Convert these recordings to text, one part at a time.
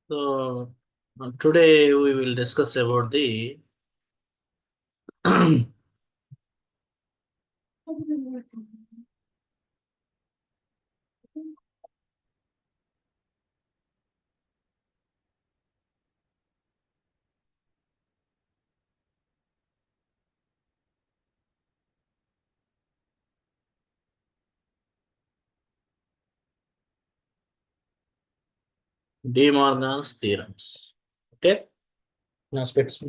So today we will discuss about the De Morgan's theorems. Okay, now spits.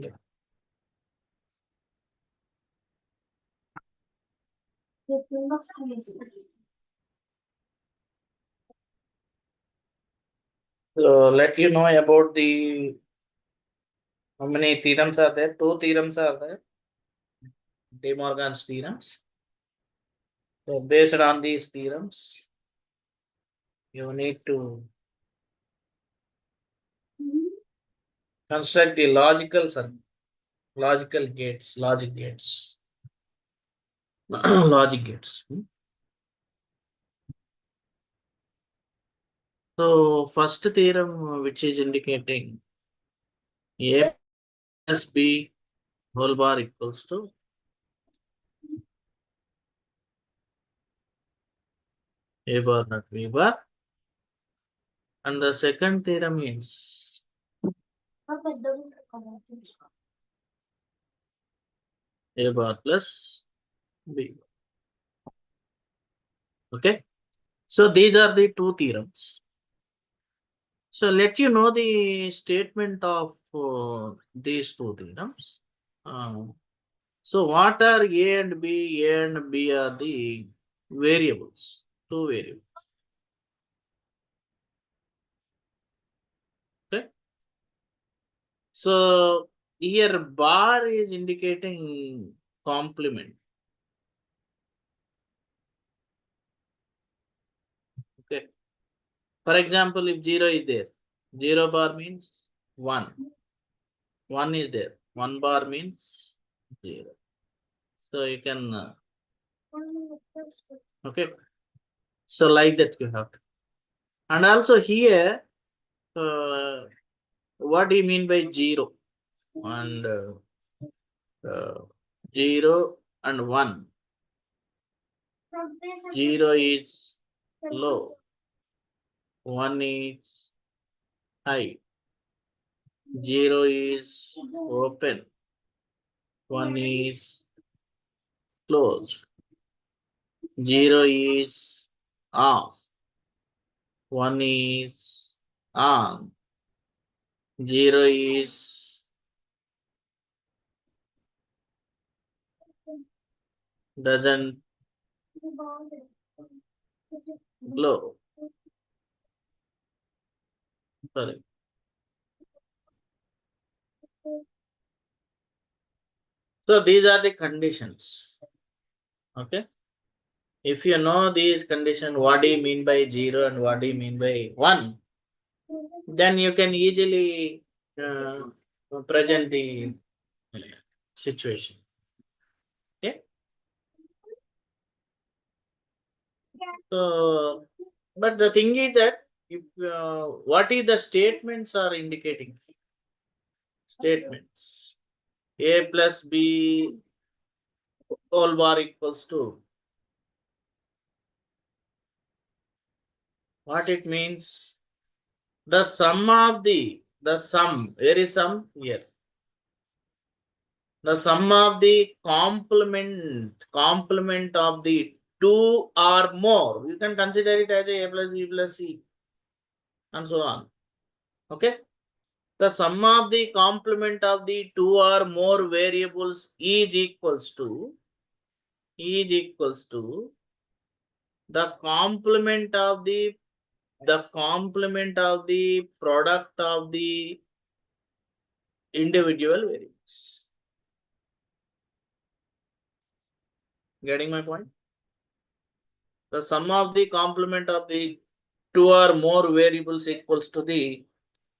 So let you know about the how many theorems are there? Two theorems are there. De Morgan's theorems. So based on these theorems, you need to construct the logical circuit, logical gates, logic gates, logic gates. So first theorem which is indicating A plus B whole bar equals to A bar not B bar. And the second theorem is A bar plus B bar. Okay. So these are the two theorems. So let you know the statement of these two theorems. So what are A and B? A and B are the variables, two variables. Okay. So here bar is indicating complement. Okay. For example, if 0 is there, 0 bar means 1. 1 is there. 1 bar means 0. So you can, okay. So like that you have to. And also here, what do you mean by 0? And 0 and 1. 0 is low. 1 is high. 0 is open. 1 is closed. 0 is off. 1 is on. 0 is doesn't glow. Sorry. So these are the conditions. Okay. If you know these conditions, what do you mean by 0 and what do you mean by 1, then you can easily present the situation. Okay. So, but the thing is that if, what is the statements are indicating? Statements. A plus B whole bar equals to. What it means? The sum of the sum, where is sum? Here. The sum of the complement of the two or more. You can consider it as A plus B plus C and so on. Okay. The sum of the complement of the two or more variables is equals to the complement of the product of the individual variables. Getting my point? The sum of the complement of the two or more variables equals to the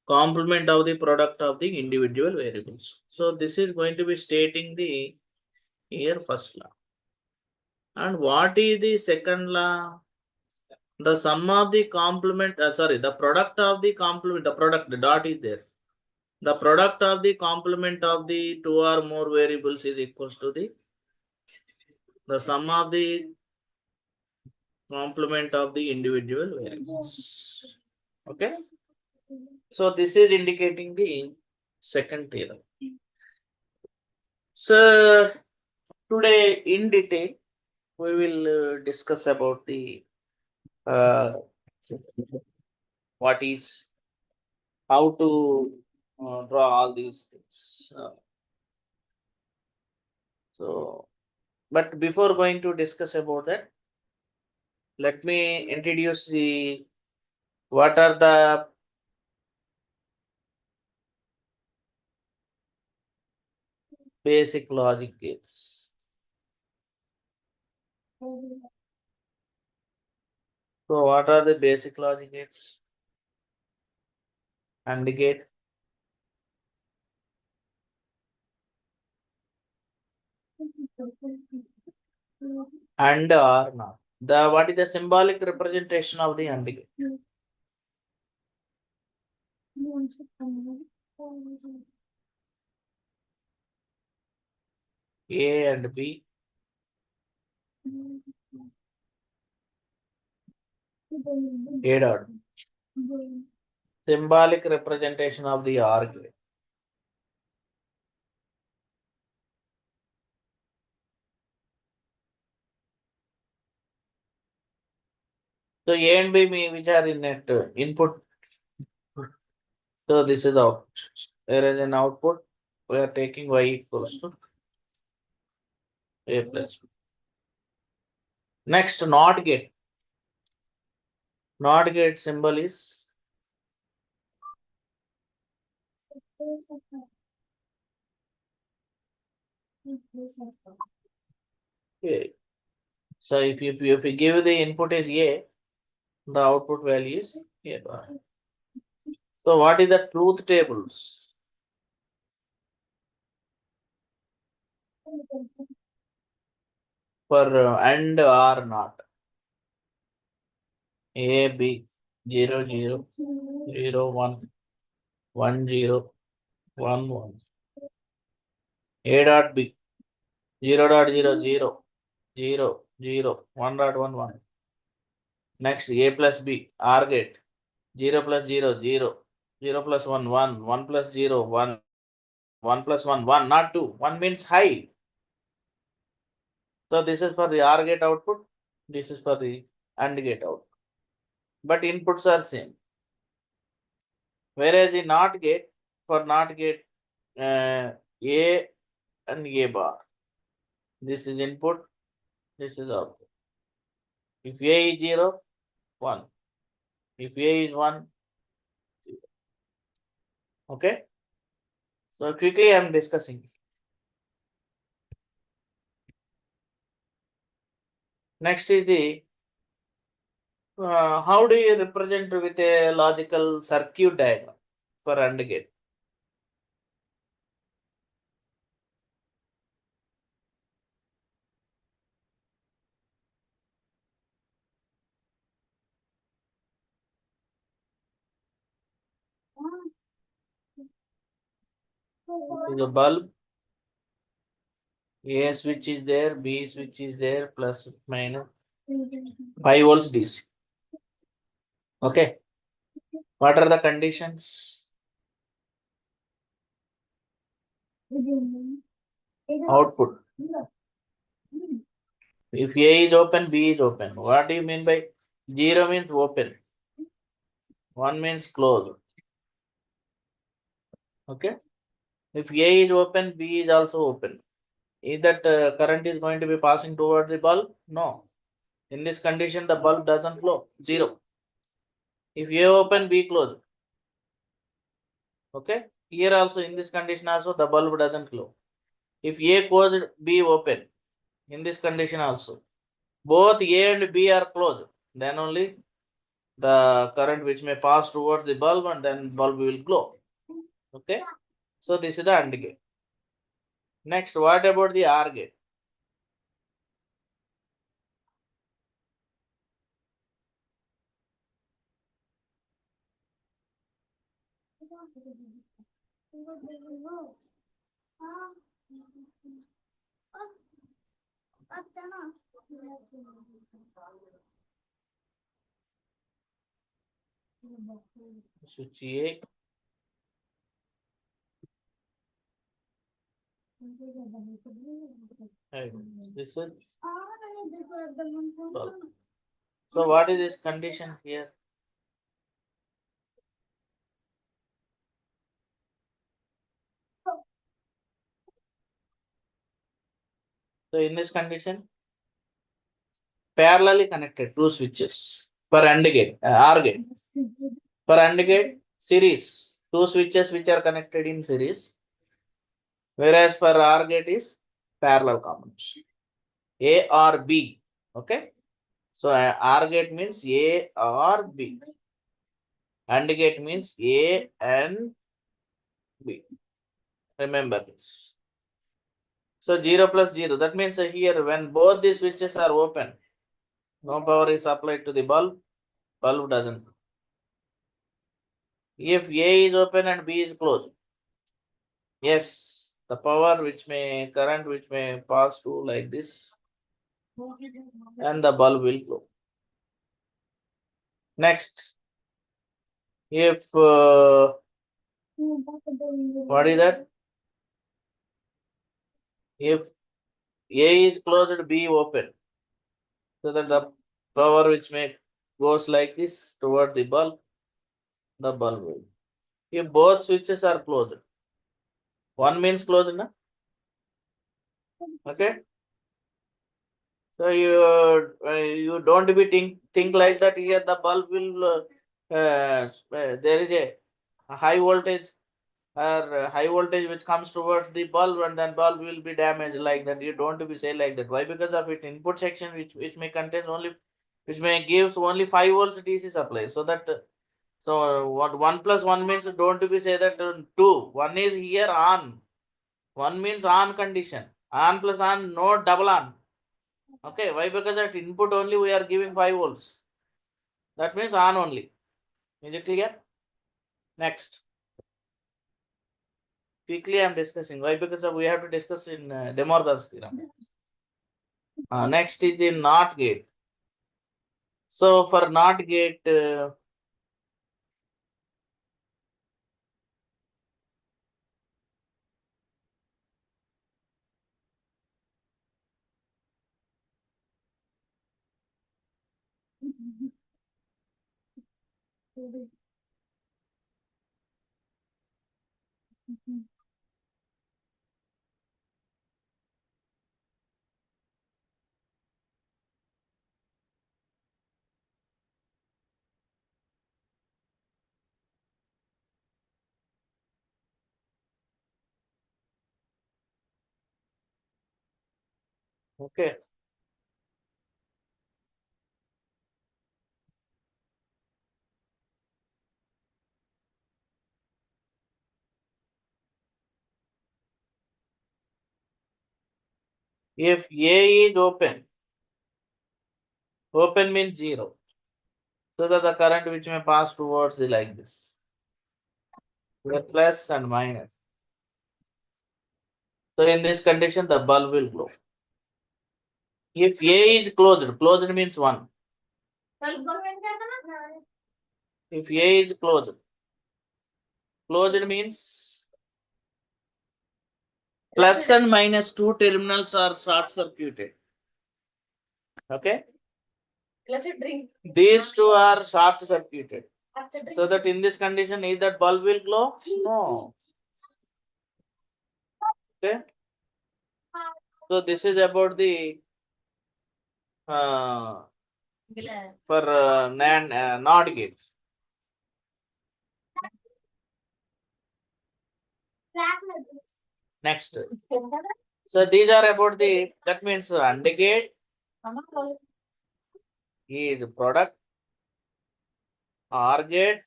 complement of the product of the individual variables. So this is going to be stating the here first law. And what is the second law? The sum of the complement, the product of the complement, the product, the dot is there. The product of the complement of the two or more variables is equals to the sum of the complement of the individual variables. Okay. So this is indicating the second theorem. So today in detail we will discuss about the what is how to draw all these things. So, but before going to discuss about that, let me introduce the what are the basic logic gates. So, what are the basic logic gates? And the gate. And or not. The what is the symbolic representation of the AND gate? A and B. A dot. Symbolic representation of the OR gate. So A and B which are in net input. So this is out. There is an output. We are taking y equals to A plus B. Next, NOT gate. NOT gate symbol is A. So if you give the input is A, the output value is A bar. So what is the truth tables? For AND or not. A, B, 0, 0, 0, 1, 1, 0, 1, 1. A dot B, 0 dot 0, 0, 0, 0, 1 dot 1, 1. Next, A plus B, OR gate, 0 plus 0, 0, 0 plus 1, 1, 1 plus 0, 1, 1 plus 1, 1, not 2. 1 means high. So this is for the OR gate output. This is for the AND gate output. But inputs are same. Whereas the NOT gate, for NOT gate, A and A bar. This is input, this is output. If A is 0, 1. If A is 1, 0. Okay. So quickly I am discussing. Next is the how do you represent with a logical circuit diagram for AND gate? This is a bulb. A switch is there, B switch is there, plus minus 5 volts DC. Okay. What are the conditions? Output. If A is open, B is open. What do you mean by 0 means open? 1 means closed. Okay. If A is open, B is also open. Is that current is going to be passing toward the bulb? No. In this condition, the bulb doesn't flow. 0. If A open, B closed. Okay. Here also in this condition also the bulb doesn't glow. If A closed, B open, in this condition also, both A and B are closed, then only the current which may pass towards the bulb and then bulb will glow. Okay. So this is the AND gate. Next, what about the OR gate? Switch A. This is bulb. So what is this condition here? So in this condition, parallelly connected two switches per AND gate, OR gate. For AND gate, series, two switches which are connected in series, whereas for OR gate is parallel combination, A or B. Okay. So OR gate means A or B. AND gate means A and B. Remember this. So 0 plus 0. That means here when both the switches are open, no power is applied to the bulb. Bulb doesn't. If A is open and B is closed, yes, the power which may current which may pass through like this, and the bulb will glow. Next, if what is that? If A is closed, B open, so that the power which may goes like this toward the bulb will. If both switches are closed, one means closed, na? Okay. So you don't be think like that. Here the bulb will there is a high voltage or high voltage which comes towards the bulb and then bulb will be damaged like that. You don't be say like that. Why? Because of it input section which may contain only which may gives only 5 volts DC supply. So that so what 1 plus 1 means don't be say that 2. 1 is here on. 1 means on condition. On plus on, no double on. Okay, why? Because at input only we are giving 5 volts. That means on only. Is it clear? Next. Quickly I am discussing. Why? Because we have to discuss in De Morgan's theorem. Next is the NOT gate. So for NOT gate, okay. If A is open means 0. So that the current which may pass towards the like this. With plus and minus. So in this condition, the bulb will glow. If A is closed means 1. If A is closed means plus and minus two terminals are short circuited. Okay. These two are short circuited. So that in this condition, either bulb will glow? No. Okay. So this is about the for NAND NOT gates. Next. So these are about the, that means AND gate is product, OR gate,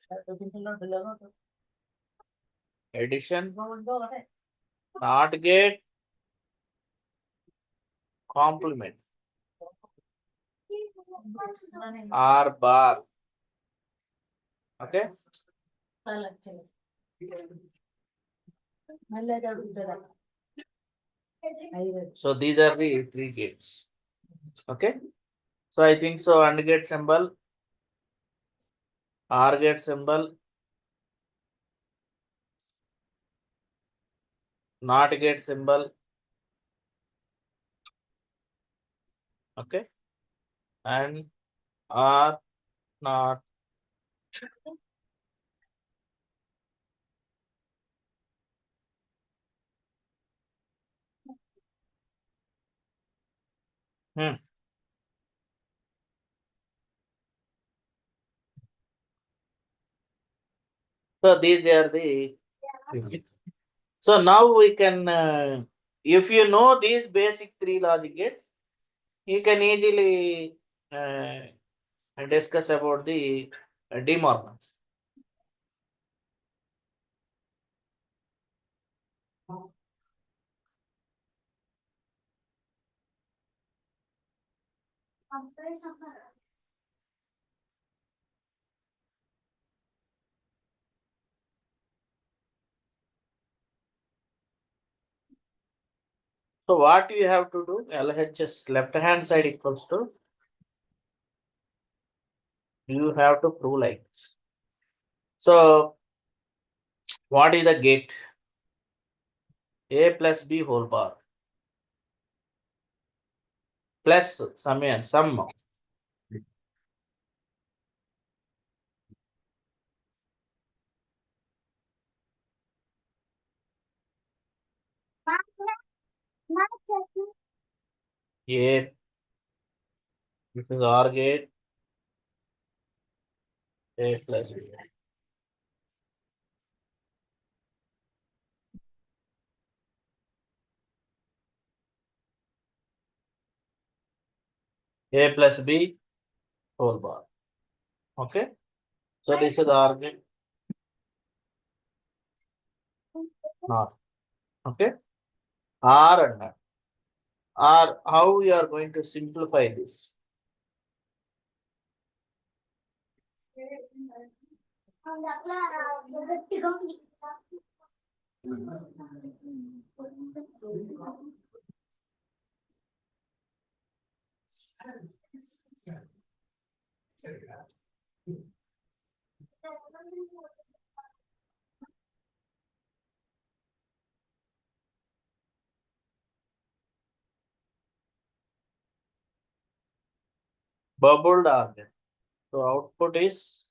addition, NOT gate, complement, R bar. Okay. So these are the three gates. Okay. So I think so AND gate symbol, OR gate symbol, NOT gate symbol. Okay. And R not. Hmm. So these are the. So now we can, if you know these basic three logic gates, you can easily discuss about the De Morgan's. So what you have to do, LHS left hand side equals to, you have to prove like this. So what is the gate? A plus B whole bar plus sum. A, this is OR gate, A plus B. A plus B whole bar. Okay. So this is OR gate, not. Okay. R and not. R, how we are going to simplify this? Bubbled R gate. So output is,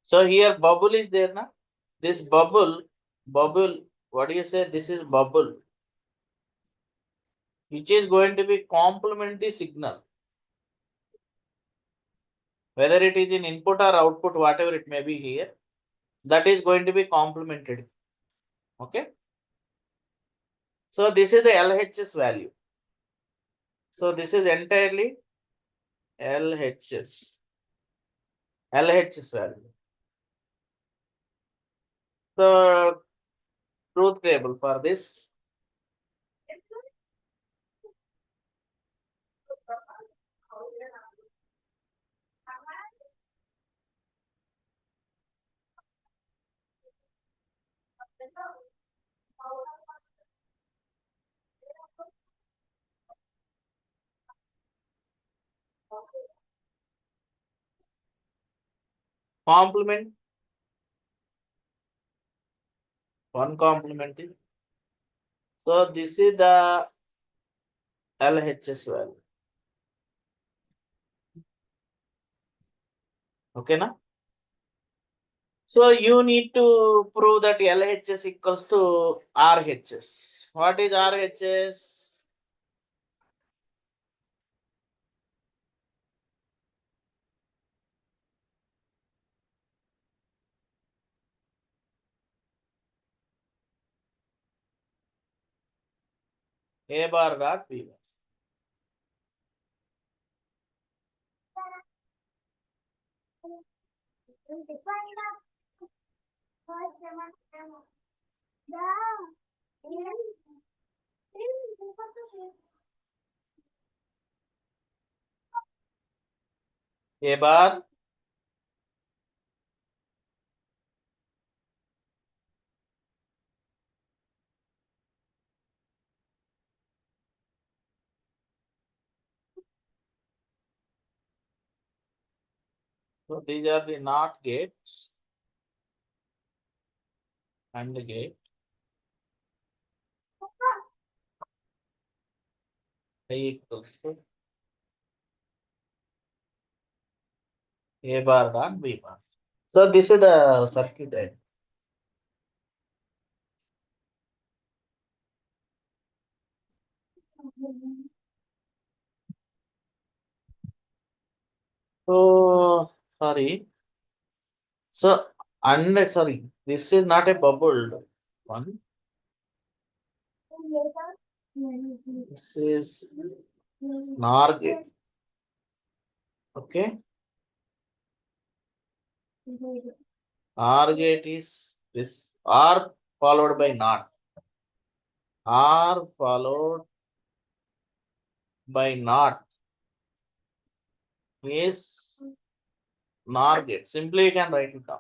so here bubble is there now. This bubble, what do you say? This is bubble, which is going to be complement the signal. Whether it is in input or output, whatever it may be here, that is going to be complemented. Okay. So this is the LHS value. So this is entirely LHS. LHS value. So truth table for this. Complement, one complement is. So this is the LHS value. Okay, na? So you need to prove that LHS equals to RHS. What is RHS? A bar dot B bar. A bar. So these are the NOT gates and the gate. I equals to A bar dot B bar. So this is the circuit diagram. So sorry. So and sorry, this is not a bubbled one. This is NOR gate. Okay. OR gate is this R followed by NOT. R followed by NOT is NOR gate. Simply you can write it down.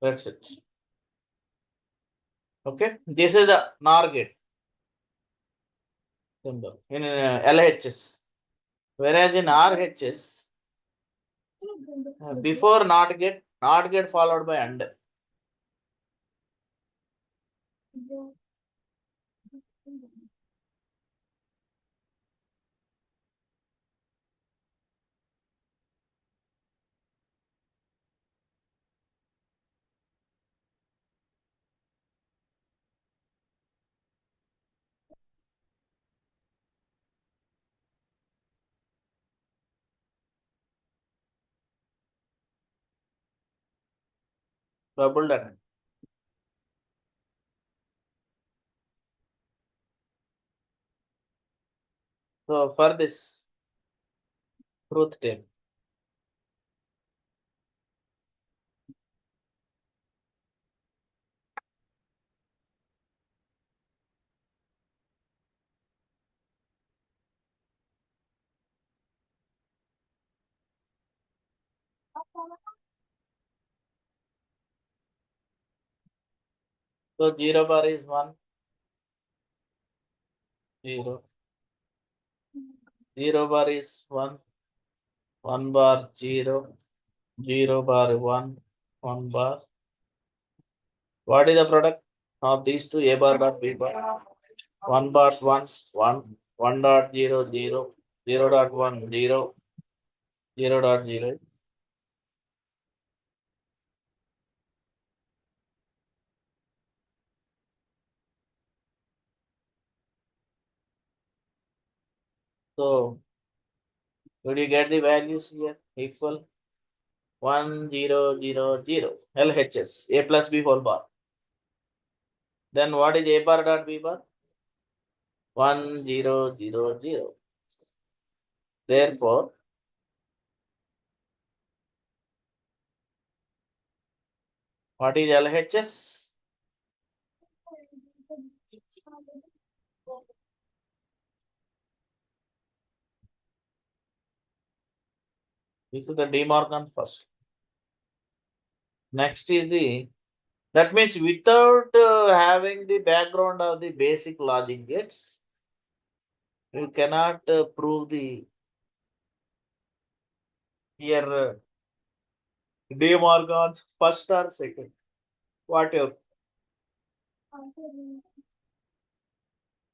That's it. Okay. This is the NOR gate symbol in LHS. Whereas in RHS, before not get followed by and. Bubbled and. So for this truth table, so 0 bar is 1, 0. 0 bar is 1, 1 bar 0, 0 bar 1, 1 bar. What is the product of these two? A bar dot B bar. 1 bar 1, 1, 1 dot 0, 0, 0 dot 1, 0, 0 dot 0. So, did you get the values here? Equal 1, 0, 0, 0. LHS, A plus B whole bar. Then what is A bar dot B bar? 1, 0, 0, 0. Therefore, what is LHS? This is the De Morgan first. Next is the, that means without having the background of the basic logic gates, you cannot prove the here De Morgan's first or second, whatever.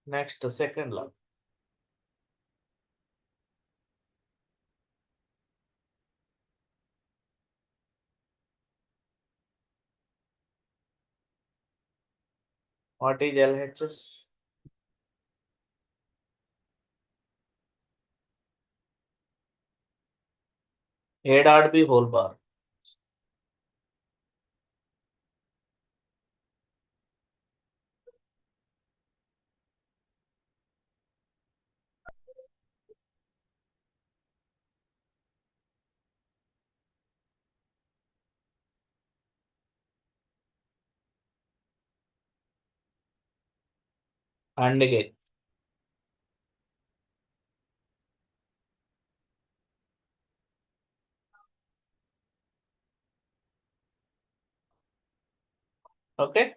Next, second law. What is LHS? A dot B whole bar. AND gate. Okay.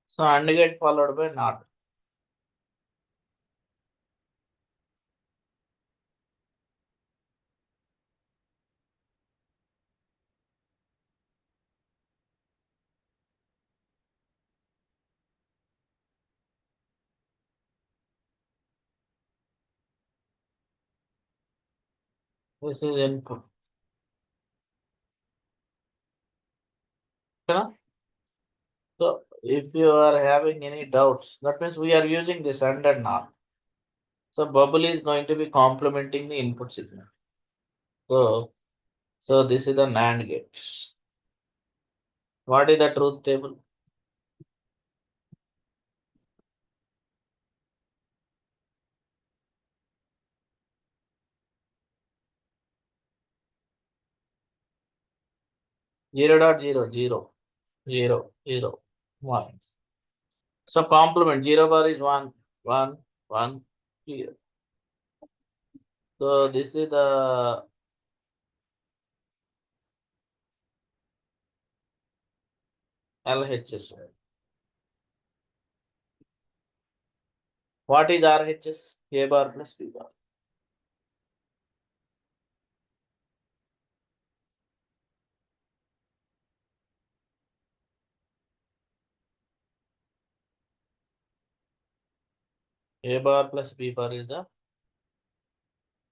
So AND gate followed by NOT. This is input. Okay. So if you are having any doubts, that means we are using this AND and NOT. So bubble is going to be complementing the input signal. So this is the NAND gate. What is the truth table? Zero dot zero zero zero zero 1. So complement 0 bar is 1 1 1 0. So this is the LHS. What is RHS? A bar plus B bar. A bar plus B bar is the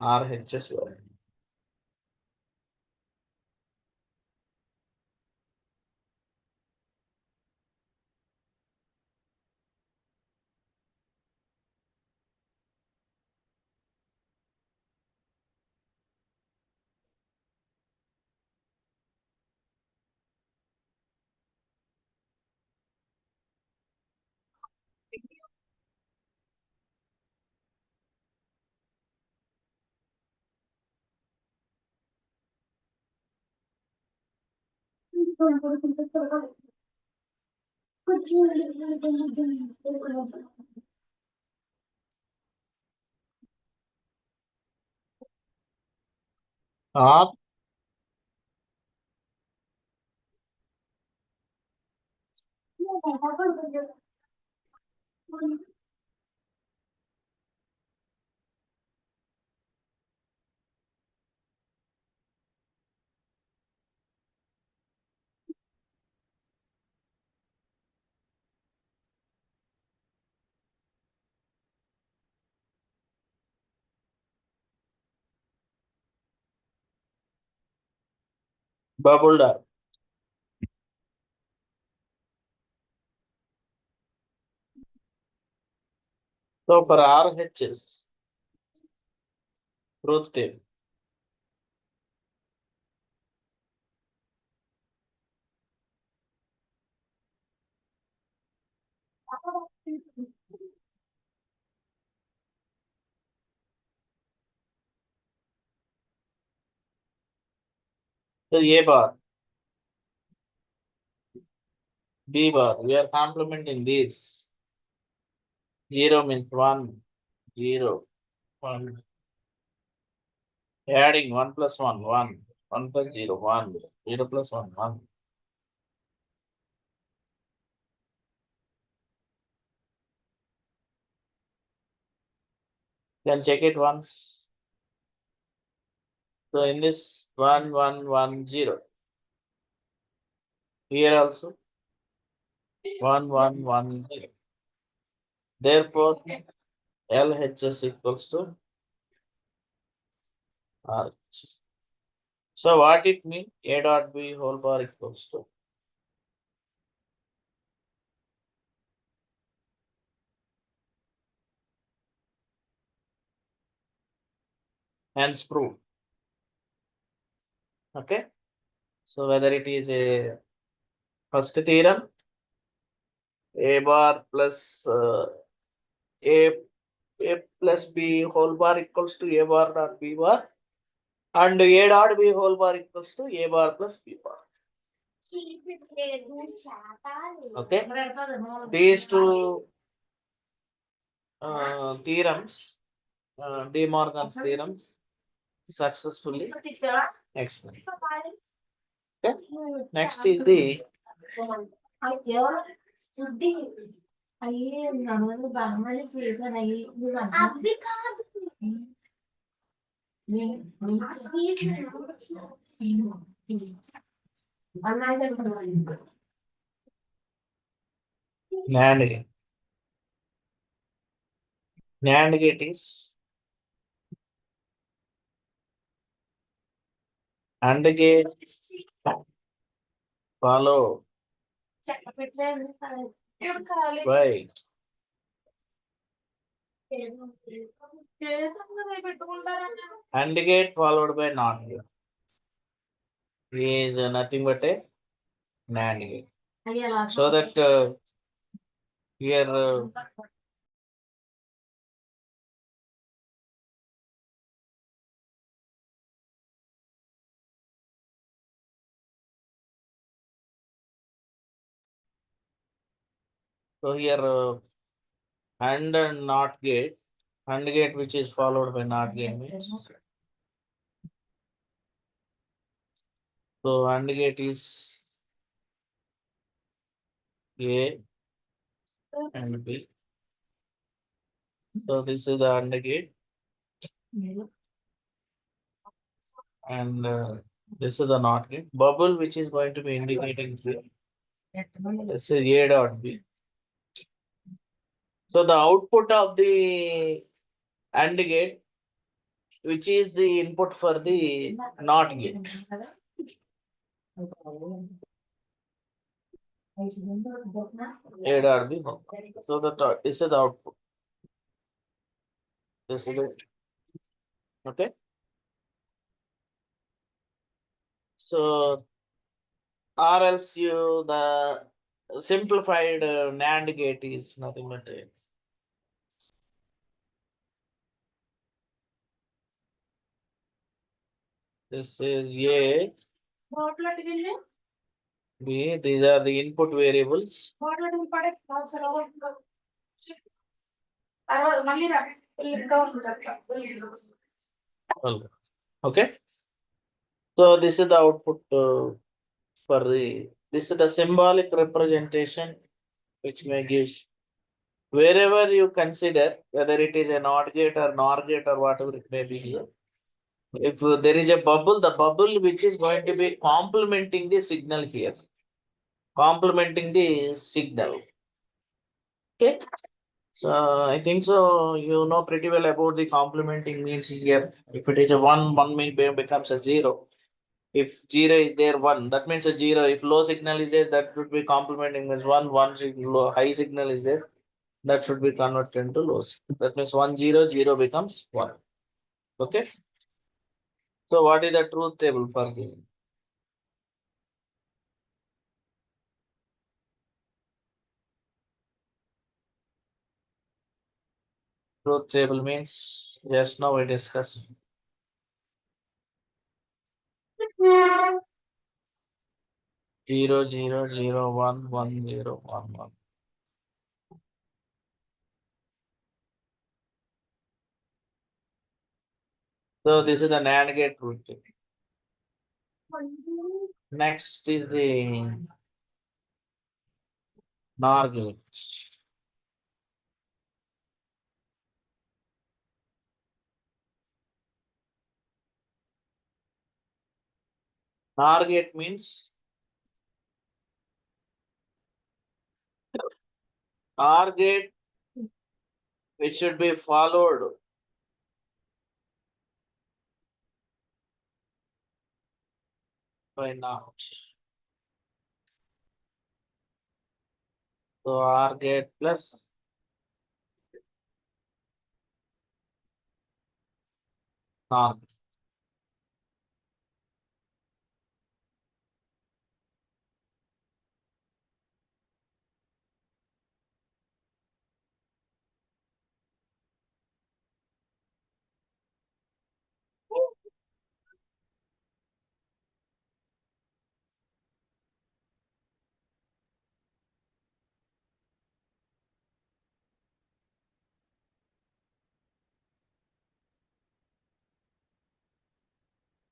RHS value. R. Bubbled R. So for RHS, truth table. So A bar, B bar. We are complementing these. 0 means 1, 0, 1. Adding 1 plus 1, 1. 1 plus 0, 1. 0 plus 1, 1. Then check it once. So in this 1 1 1 0. Here also 1 1 1 0. Therefore, LHS equals to RH. So what it means? A dot B whole bar equals to. Hence proof. Okay. So whether it is a first theorem, a bar plus a plus b whole bar equals to a bar dot b bar, and a dot b whole bar equals to a bar plus b bar. Okay. These two theorems, De Morgan's theorems, successfully explained. Okay. Next is the NAND gate. NAND gate is AND gate followed by AND gate followed by NOT gate is nothing but a NAND gate. So that here so here AND and NOT gate, AND gate which is followed by NOT gate means so AND gate is A and B. So this is the AND gate and this is the NOT gate. Bubble which is going to be indicating here. This is A dot B. So the output of the AND gate, which is the input for the NOT gate. A dot B. So this is the output. This is it. Okay. So or else you the simplified NAND gate is nothing but a this is A, B, these are the input variables. Okay. So this is the output for this is the symbolic representation which may give wherever you consider whether it is a NOT gate or NOR gate or whatever it may be here. If there is a bubble, the bubble which is going to be complementing the signal here, complementing the signal. Okay. So I think so you know pretty well about the complementing means here. If it is a 1, 1 becomes a 0. If 0 is there, 1, that means a 0. If low signal is there, that would be complementing means 1, 1 low, high signal is there, that should be converted into low. That means 1, 0, 0 becomes 1. Okay. So what is the truth table for the truth table means just now we discussed. 0, 0, 0, 1, 1, 0, 1, 1. So this is the NAND gate truth table. Next is the NOR gate. NOR gate means OR gate which should be followed by NOT. So OR gate plus NOR.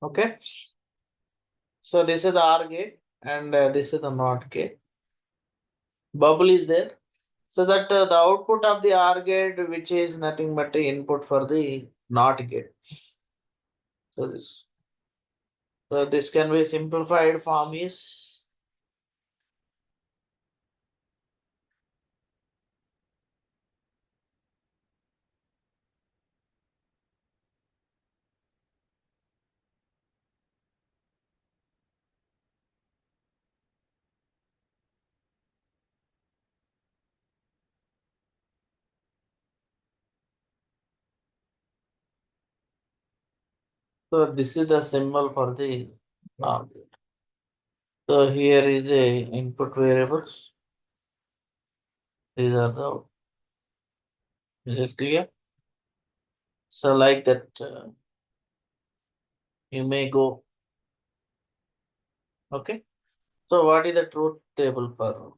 Okay. So this is the OR gate and this is the NOT gate. Bubble is there. So that the output of the OR gate, which is nothing but the input for the NOT gate. So this can be simplified form is, so this is the symbol for the NOT gate. So here is a input variables. These are the, is it clear? So like that, you may go. Okay. So what is the truth table for?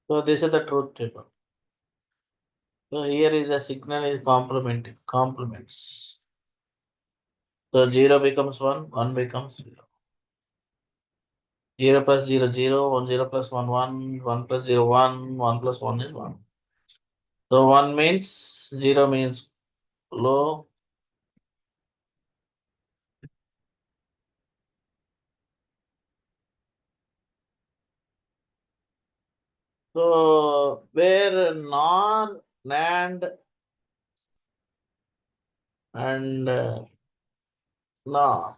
So this is the truth table. So here is a signal is complements. So 0 becomes 1, 1 becomes 0. 0 plus 0, 0, 1, 0 plus 1, 1, 1 plus 0, 1, 1 plus 1 is 1. So 1 means 0 means low. So where NOR, NAND and NOR,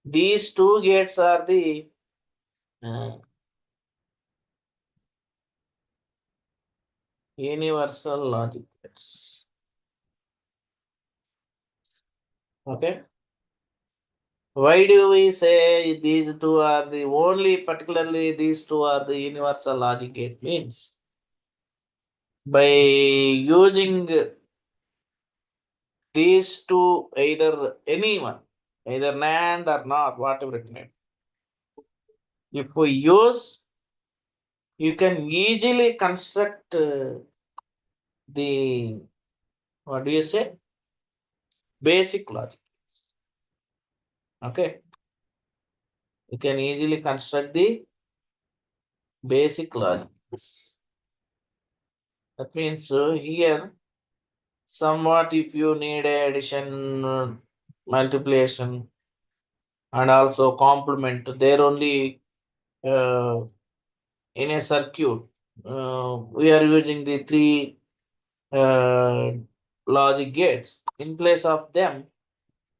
these two gates are the uh, universal logic gates. Okay. Why do we say these two are the only, particularly these two are the universal logic gate? Means by using these two, either anyone, either NAND or not, whatever it may be. If we use, you can easily construct the, what do you say, basic logic. Okay, you can easily construct the basic logic. That means here, somewhat if you need a addition, multiplication, and also complement, there only uh, in a circuit, we are using the three uh, logic gates. In place of them,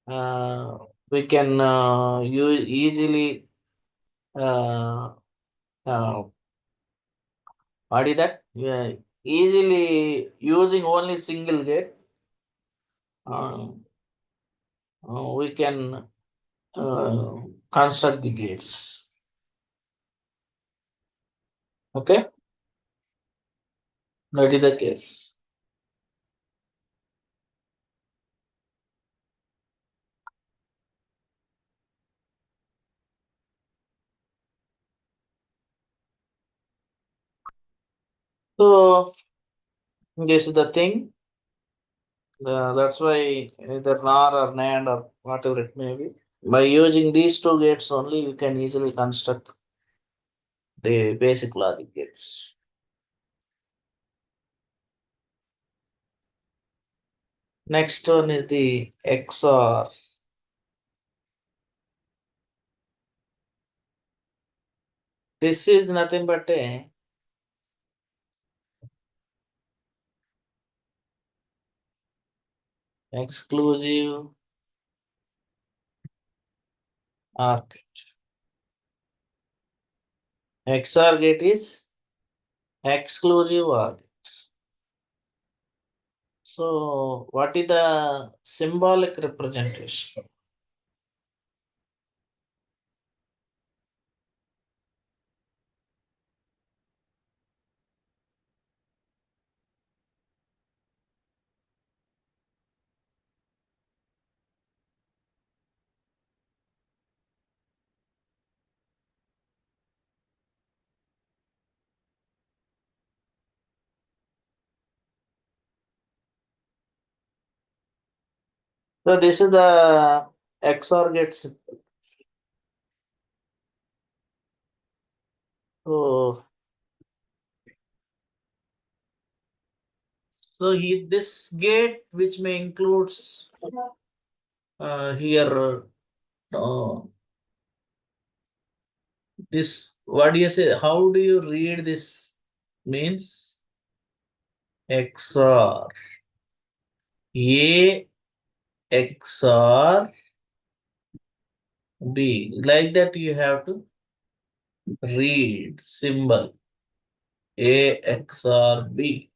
uh, we can use easily uh, what is that? Yeah, easily using only single gate, uh, we can uh, construct the gates. Okay, that is the case. So this is the thing. That's why either NOR or NAND or whatever it may be. By using these two gates only, you can easily construct the basic logic gates. Next one is the XOR. This is nothing but a exclusive OR gate. XOR gate is exclusive OR. So, what is the symbolic representation? So, this is the XOR gate. So, this gate which may includes here this, what do you say? How do you read this? Means XOR A XOR B. Like that you have to read symbol A XOR B.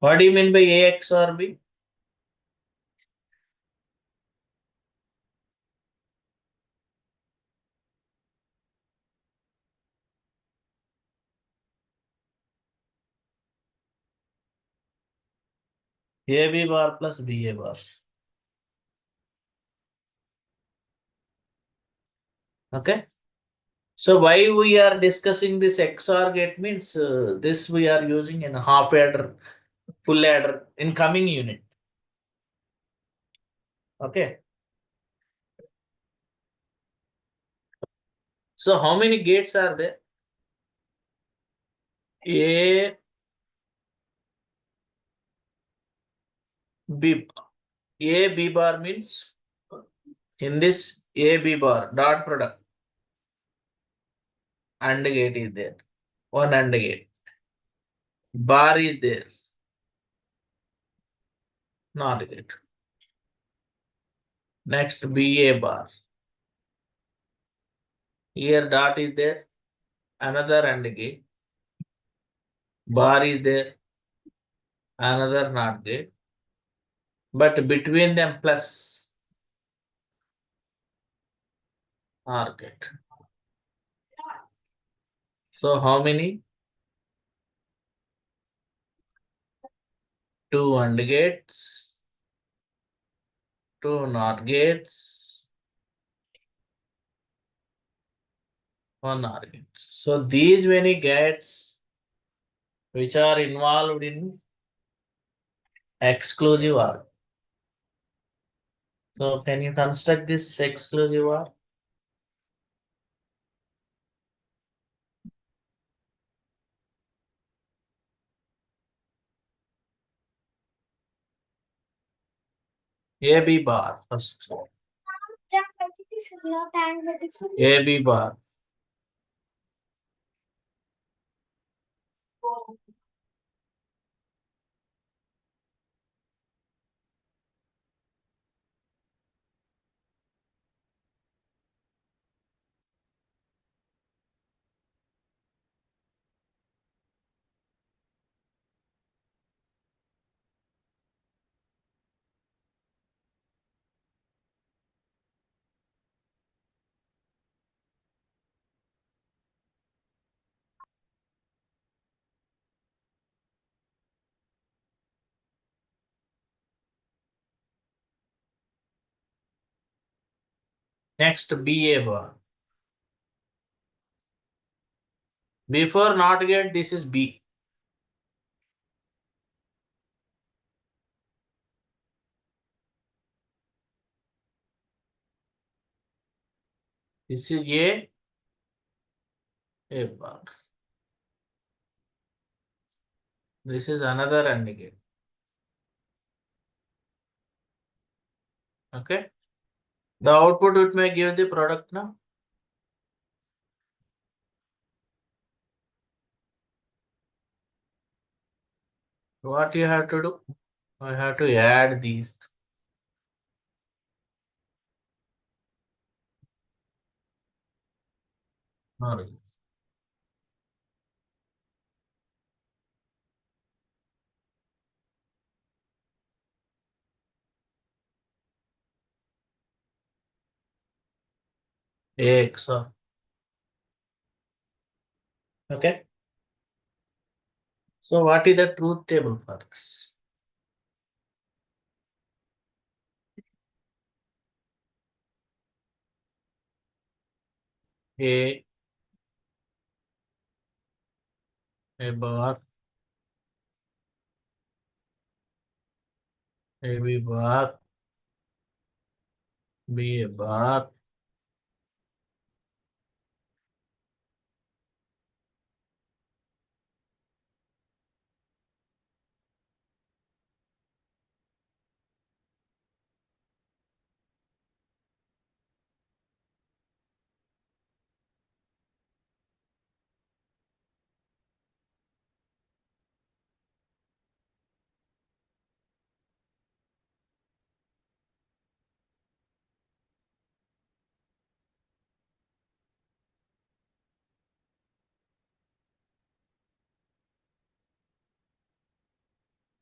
What do you mean by A XOR B? AB bar plus BA bar. Okay. So why we are discussing this XOR gate means this we are using in half adder, full adder in coming unit. Okay. So how many gates are there? A B. A B bar means in this A B bar dot product AND gate is there. One AND gate. Bar is there. Not gate. Next BA bar. Here dot is there. Another AND gate. Bar is there. Another NOT gate. But between them plus OR gate. So how many? Two AND gates. Two NOT gates. One OR gate. So these many gates which are involved in exclusive OR. So can you construct this exclusive OR? AB bar first. AB bar. Next BA bar. Before not gate, this is B. This is A bar. This is another AND gate. Okay. The output it may give the product now. What you have to do? I have to add these. Or A XOR. Okay. So what is the truth table for this? A, A bar, A B bar, B A bar,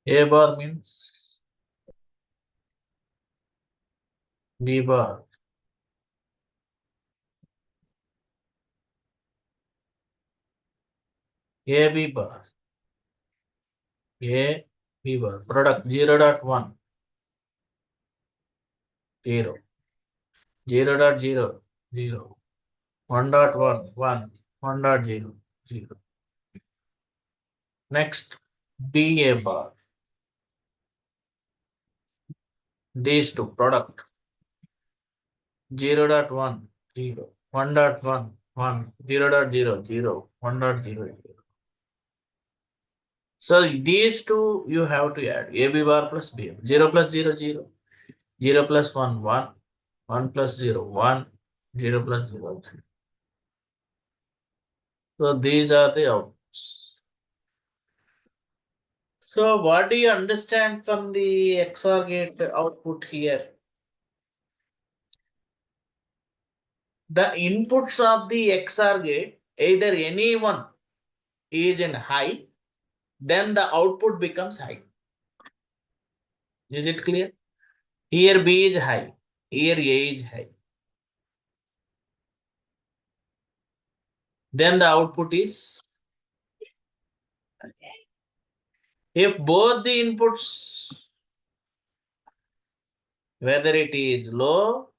A bar means B bar, A B bar, A B bar, product 0.1, 0, 0.0, 0, 1.1, 1, 1.0, 0. Next, B A bar, these two product 0.1, 0, 1.1, 1, 0.0, 0, 1.0. So these two you have to add AB bar plus B. 0 plus 0, 0. 0 plus 1, 1. 1 plus 0, 1. 0 plus 0, 3. So these are the outputs. So what do you understand from the XOR gate output here? The inputs of the XOR gate, either any one is in high, then the output becomes high. Is it clear? Here B is high, here A is high. Then the output is, if both the inputs, whether it is low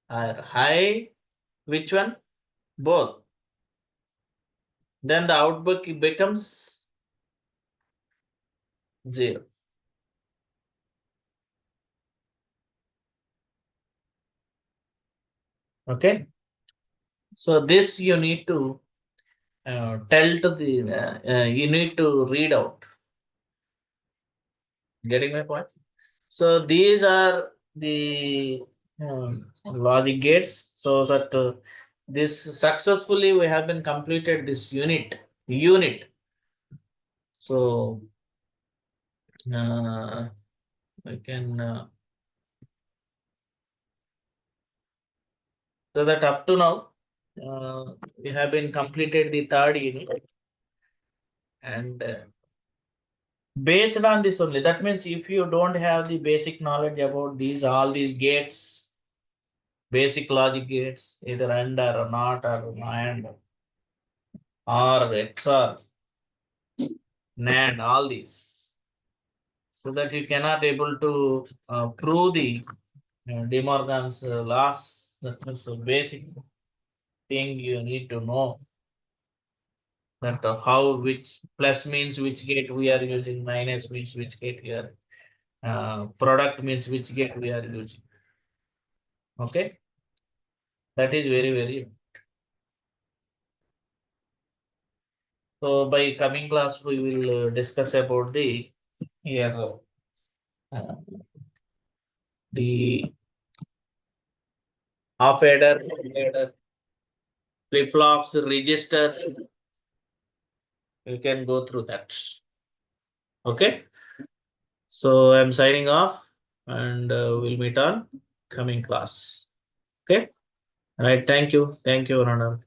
or high, which one? Both. Then the output becomes 0. Okay. So this you need to tell to the, you need to read out. Getting my point? So these are the logic gates. So that this successfully we have been completed this unit. So we can so that up to now we have been completed the third unit, and based on this only. That means if you don't have the basic knowledge about these all these gates, basic logic gates, either AND or not or AND or XOR, NAND, all these, so that you cannot able to prove the De Morgan's laws. That is a basic thing you need to know, that how which plus means which gate we are using, minus means which gate we are, product means which gate we are using. Okay, that is very very. So by coming class we will discuss about the here uh, the half adder, flip flops, registers. You can go through that. Okay. So I'm signing off, and we'll meet on coming class. Okay. All right. Thank you. Thank you, Ronald.